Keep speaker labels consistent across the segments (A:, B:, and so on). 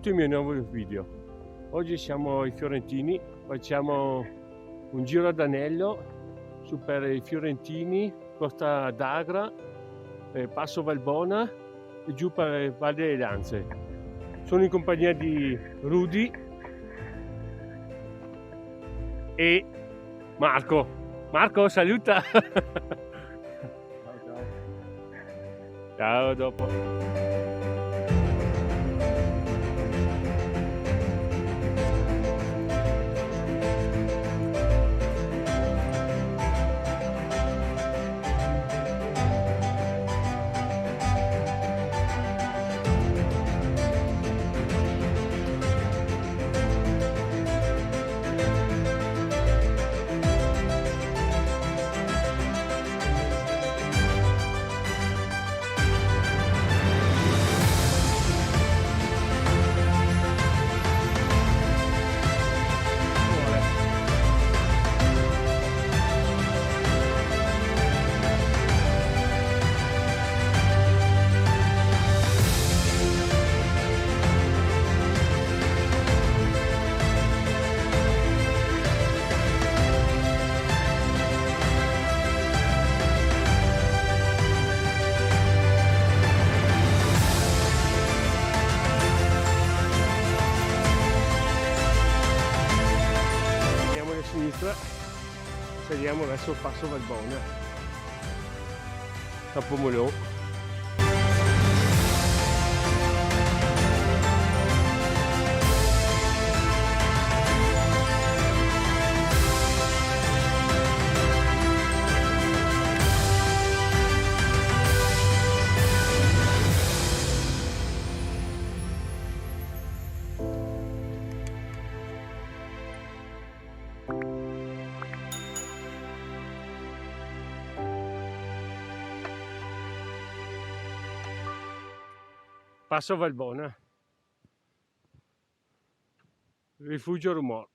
A: benvenuti al mio nuovo video. Oggi siamo ai Fiorentini, facciamo un giro ad anello su per i Fiorentini, Costa d'Agra, Passo Valbona e giù per Valle delle Lanze. Sono in compagnia di Rudy e Marco. Marco, saluta! Ciao, dopo. Saliamo verso Passo Valbona, Campomolò. Passo Valbona, Rifugio Rumor.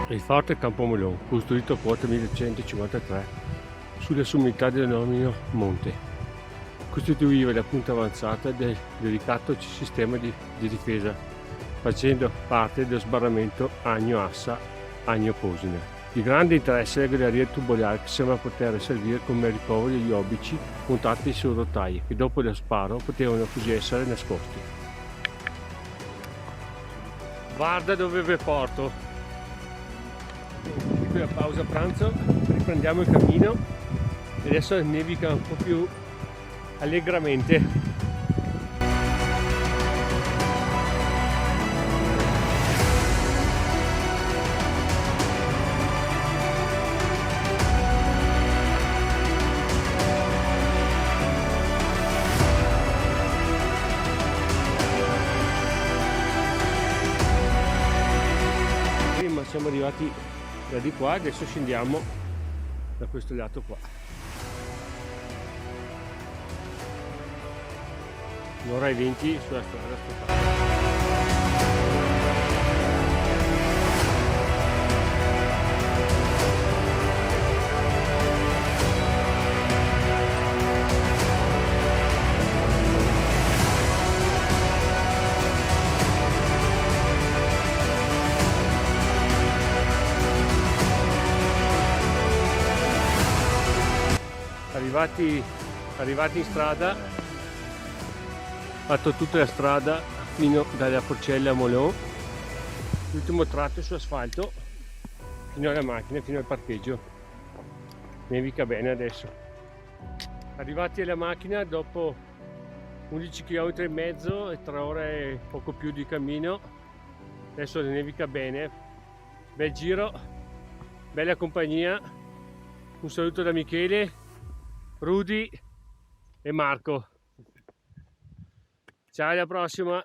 A: Il forte Campomolò, costruito a quota 1153 sulla sommità dell'omonimo monte, costituiva la punta avanzata del delicato sistema di difesa, facendo parte dello sbarramento Agno-Assa-Agno-Posina. Di grande interesse la galleria tubolare che sembra poter servire come ricovero degli obici montati su rotaie che dopo lo sparo potevano così essere nascosti. Guarda dove vi porto! Qui la pausa pranzo, riprendiamo il cammino. Adesso nevica un po' più allegramente. Prima siamo arrivati da di qua, adesso scendiamo da questo lato qua. Un'ora e 20 sulla strada statale. Arrivati in strada, fatto tutta la strada fino dalla Porcella a Molò, l'ultimo tratto su asfalto fino alla macchina, fino al parcheggio. Nevica bene adesso. Arrivati alla macchina dopo 11 km e mezzo e 3 ore e poco più di cammino, adesso nevica bene. Bel giro, bella compagnia. Un saluto da Michele, Rudy e Marco. Ciao, alla prossima!